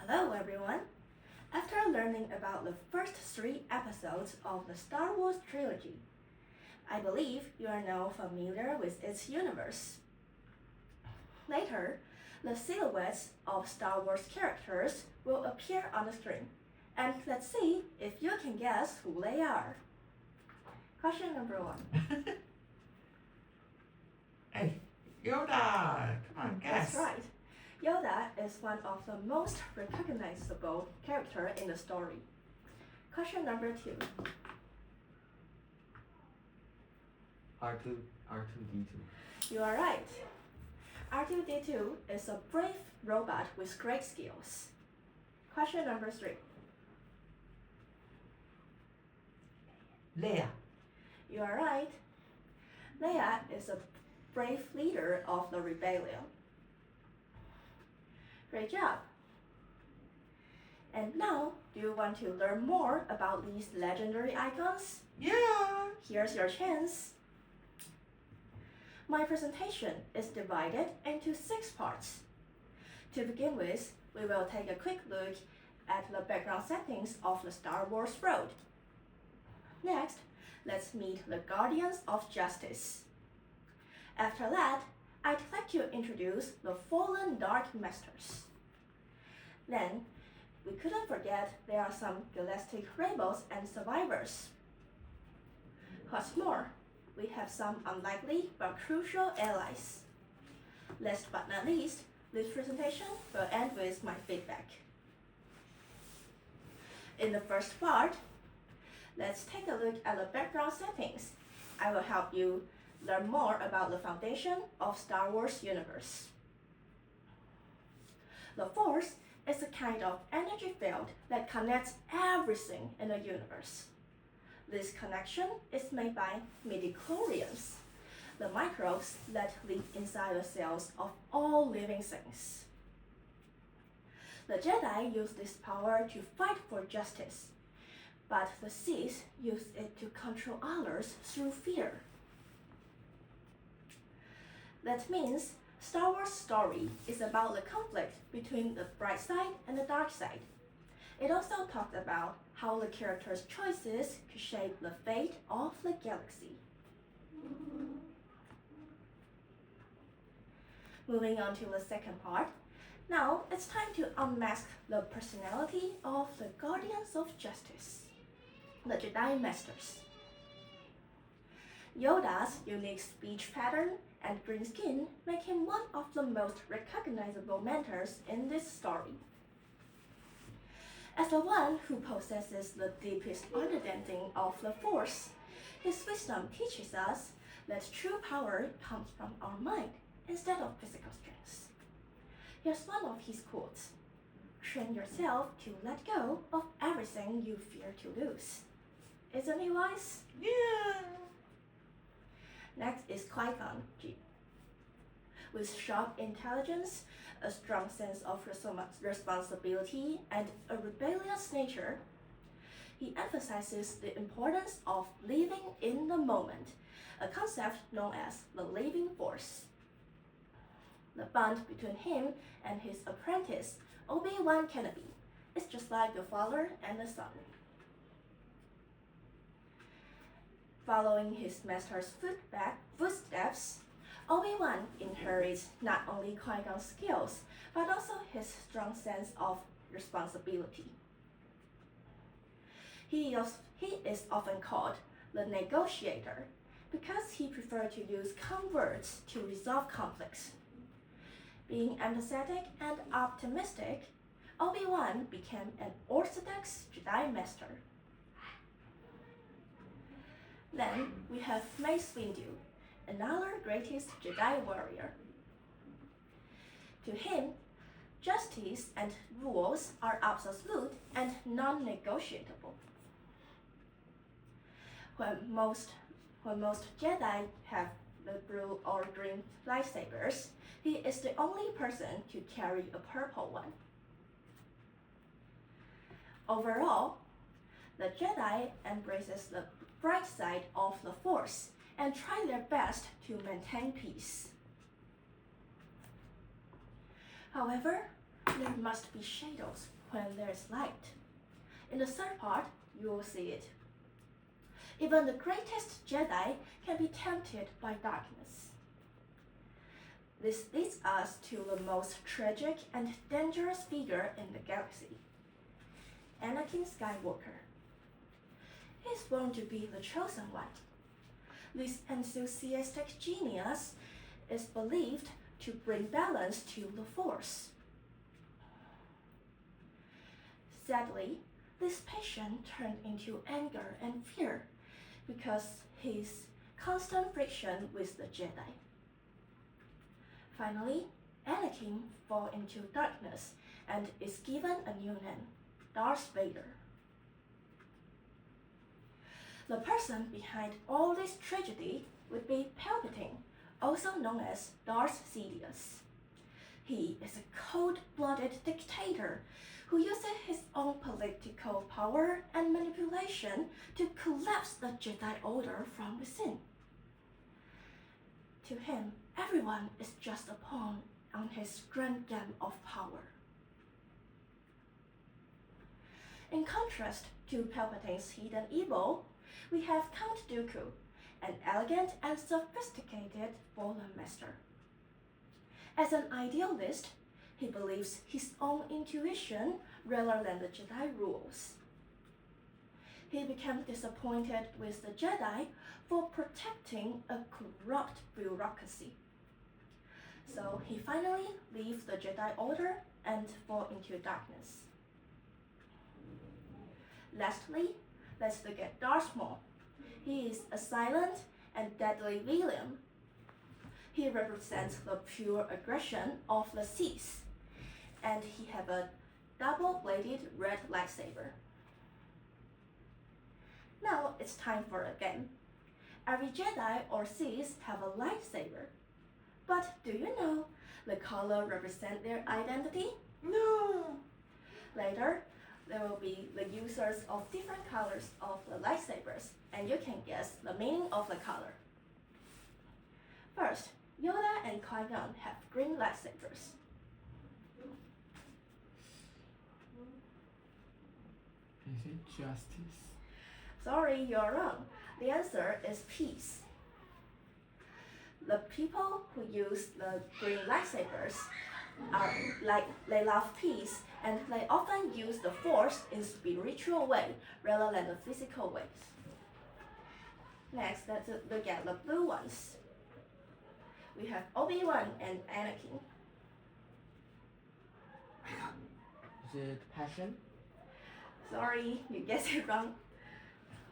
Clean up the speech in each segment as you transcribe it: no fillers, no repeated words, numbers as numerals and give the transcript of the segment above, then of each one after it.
Hello everyone! After learning about the first 3 episodes of the Star Wars trilogy, I believe you are now familiar with its universe. Later, the silhouettes of Star Wars characters will appear on the screen, and let's see if you can guess who they are. Question number 1. Hey, Yoda! Come on, guess. That's right. Yoda is one of the most recognizable character in the story. Question number 2. R2D2. You are right. R2D2 is a brave robot with great skills. Question number 3. Leia. You are right. Leia is a brave leader of the rebellion. Great job. And now, do you want to learn more about these legendary icons? Yeah! Here's your chance. My presentation is divided into 6 parts. To begin with, we will take a quick look at the background settings of the Star Wars world. Next, let's meet the Guardians of Justice. After that, I'd like to introduce the fallen Dark Masters. Then, we couldn't forget there are some galactic rebels and survivors. What's more, we have some unlikely but crucial allies. Last but not least, this presentation will end with my feedback. In the first part, let's take a look at the background settings. I will help you learn more about the foundation of Star Wars universe. The Force is a kind of energy field that connects everything in the universe. This connection is made by midichlorians, the microbes that live inside the cells of all living things. The Jedi use this power to fight for justice, but the Sith use it to control others through fear. That means Star Wars story is about the conflict between the bright side and the dark side. It also talks about how the characters' choices could shape the fate of the galaxy. Moving on to the second part, now it's time to unmask the personality of the Guardians of Justice, the Jedi Masters. Yoda's unique speech pattern and green skin make him one of the most recognizable mentors in this story. As the one who possesses the deepest understanding of the Force, his wisdom teaches us that true power comes from our mind instead of physical strength. Here's one of his quotes: "Train yourself to let go of everything you fear to lose." Isn't he wise? Yeah! Next is Qui-Gon Jinn. With sharp intelligence, a strong sense of responsibility, and a rebellious nature, he emphasizes the importance of living in the moment, a concept known as the living force. The bond between him and his apprentice, Obi-Wan Kenobi, is just like the father and the son. Following his master's footsteps, Obi-Wan inherits not only Qui-Gon's skills, but also his strong sense of responsibility. He is often called the negotiator because he preferred to use calm words to resolve conflicts. Being empathetic and optimistic, Obi-Wan became an orthodox Jedi Master. Then we have Mace Windu, another greatest Jedi warrior. To him, justice and rules are absolute and non-negotiable. When most Jedi have the blue or green lightsabers, he is the only person to carry a purple one. Overall, the Jedi embraces the bright side of the Force and try their best to maintain peace. However, there must be shadows when there's light. In the third part, you will see it. Even the greatest Jedi can be tempted by darkness. This leads us to the most tragic and dangerous figure in the galaxy, Anakin Skywalker. He is born to be the chosen one. This enthusiastic genius is believed to bring balance to the Force. Sadly, this passion turned into anger and fear because his constant friction with the Jedi. Finally, Anakin falls into darkness and is given a new name, Darth Vader. The person behind all this tragedy would be Palpatine, also known as Darth Sidious. He is a cold-blooded dictator who uses his own political power and manipulation to collapse the Jedi Order from within. To him, everyone is just a pawn on his grand game of power. In contrast to Palpatine's hidden evil, we have Count Dooku, an elegant and sophisticated fallen master. As an idealist, he believes his own intuition rather than the Jedi rules. He became disappointed with the Jedi for protecting a corrupt bureaucracy. So he finally leaves the Jedi Order and falls into darkness. Lastly, let's look at Darth Maul. He is a silent and deadly villain. He represents the pure aggression of the Sith, and he has a double-bladed red lightsaber. Now it's time for a game. Every Jedi or Sith have a lightsaber. But do you know the color represents their identity? No. Later, there will be the users of different colors of the lightsabers, and you can guess the meaning of the color. First, Yoda and Qui-Gon have green lightsabers. Is it justice? Sorry, you're wrong. The answer is peace. The people who use the green lightsabers they love peace, and they often use the Force in spiritual way rather than the physical ways. Next, let's look at the blue ones. We have Obi-Wan and Anakin. Is it passion? Sorry, you guessed it wrong.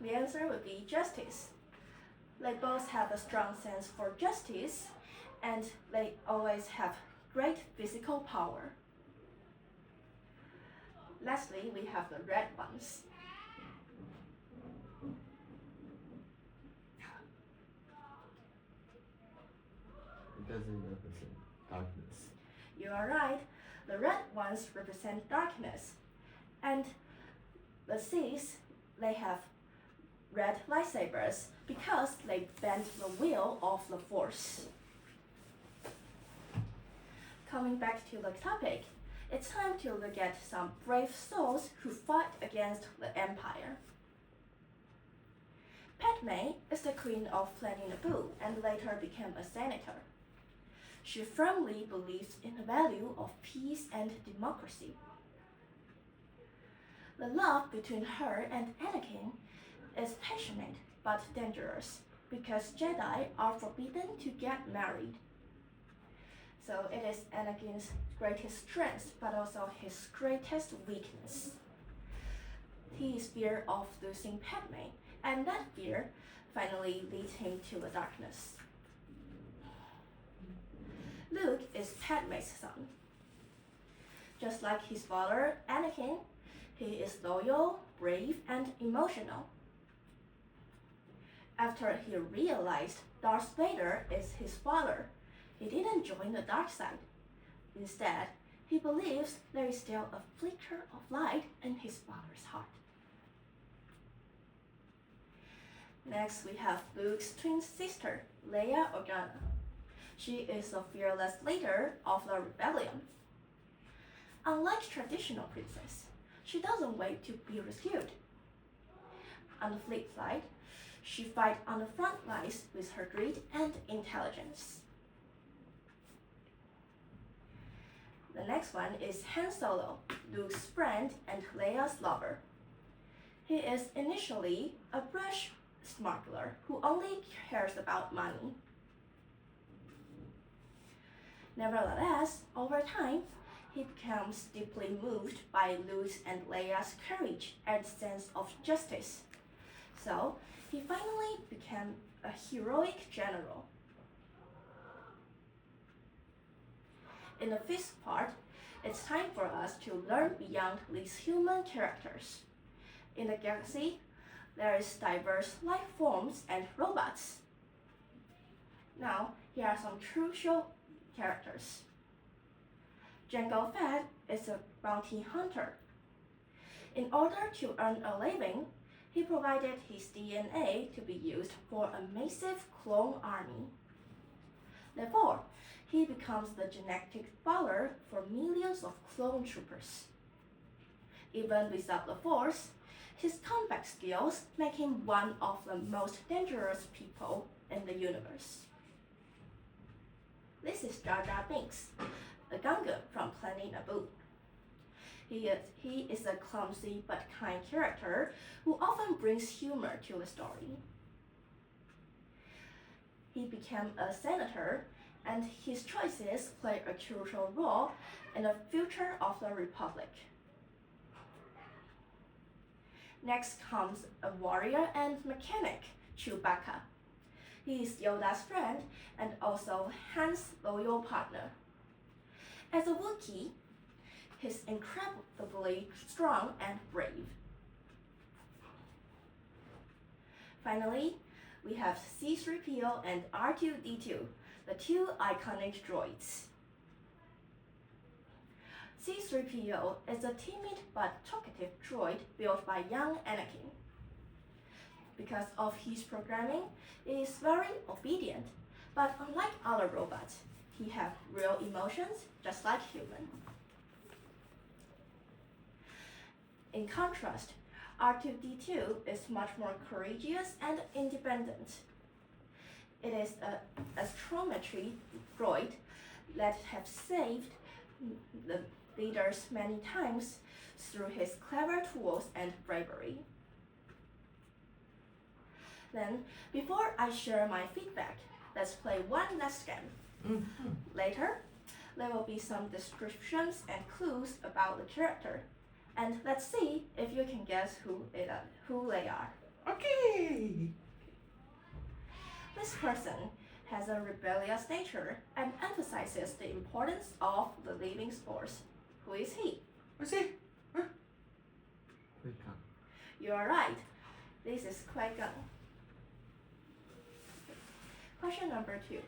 The answer would be justice. They both have a strong sense for justice, and they always have great physical power. Lastly, we have the red ones. It doesn't represent darkness. You are right. The red ones represent darkness, and the Sith, they have red lightsabers because they bend the wheel of the Force. Coming back to the topic, it's time to look at some brave souls who fight against the Empire. Padme is the queen of Planet Naboo and later became a senator. She firmly believes in the value of peace and democracy. The love between her and Anakin is passionate but dangerous because Jedi are forbidden to get married. So it is Anakin's greatest strength but also his greatest weakness. He is fear of losing Padme, and that fear finally leads him to the darkness. Luke is Padme's son. Just like his father, Anakin, he is loyal, brave, and emotional. After he realized Darth Vader is his father, he didn't join the dark side. Instead, he believes there is still a flicker of light in his father's heart. Next, we have Luke's twin sister, Leia Organa. She is the fearless leader of the rebellion. Unlike traditional princess, she doesn't wait to be rescued. On the flip side, she fights on the front lines with her grit and intelligence. The next one is Han Solo, Luke's friend and Leia's lover. He is initially a brash smuggler who only cares about money. Nevertheless, over time, he becomes deeply moved by Luke's and Leia's courage and sense of justice. So, he finally became a heroic general. In the fifth part, it's time for us to learn beyond these human characters. In the galaxy, there is diverse life forms and robots. Now, here are some crucial characters. Jango Fett is a bounty hunter. In order to earn a living, he provided his DNA to be used for a massive clone army. Therefore, he becomes the genetic father for millions of clone troopers. Even without the Force, his combat skills make him one of the most dangerous people in the universe. This is Jar Jar Binks, a Gungan from planet Naboo. He is a clumsy but kind character who often brings humor to the story. He became a senator, and his choices play a crucial role in the future of the Republic. Next comes a warrior and mechanic, Chewbacca. He is Yoda's friend and also Han's loyal partner. As a Wookiee, he's incredibly strong and brave. Finally, we have C-3PO and R2-D2, the two iconic droids. C-3PO is a timid but talkative droid built by young Anakin. Because of his programming, he is very obedient, but unlike other robots, he has real emotions just like humans. In contrast, R2-D2 is much more courageous and independent. It is a astrometry droid that has saved the leaders many times through his clever tools and bravery. Then, before I share my feedback, let's play one last game. Later, there will be some descriptions and clues about the character, and let's see if you can guess who they are. Okay. This person has a rebellious nature and emphasizes the importance of the living force. Who is he? What's it? Qui-Gon. You are right. This is Qui-Gon. Question number 2.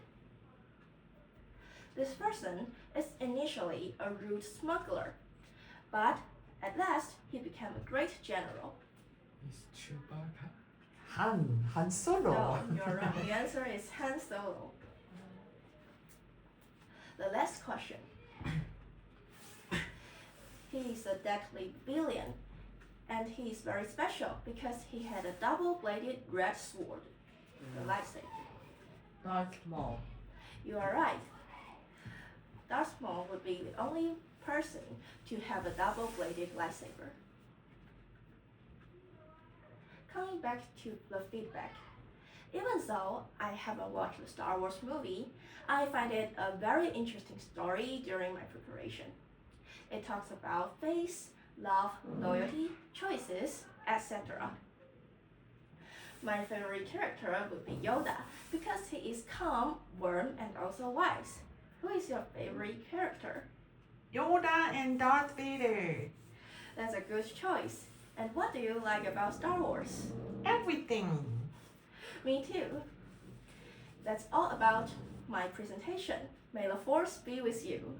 This person is initially a rude smuggler, but at last he became a great general. It's Chewbacca. Han Solo. No, you're wrong. The answer is Han Solo. The last question. He is a deadly villain, and he is very special because he had a double-bladed red sword, the lightsaber. Darth Maul. You are right. Darth Maul would be the only person to have a double-bladed lightsaber. Coming back to the feedback, even though I haven't watched the Star Wars movie, I find it a very interesting story during my preparation. It talks about faith, love, loyalty, choices, etc. My favorite character would be Yoda because he is calm, warm, and also wise. Who is your favorite character? Yoda and Darth Vader. That's a good choice. And what do you like about Star Wars? Everything. Me too. That's all about my presentation. May the Force be with you.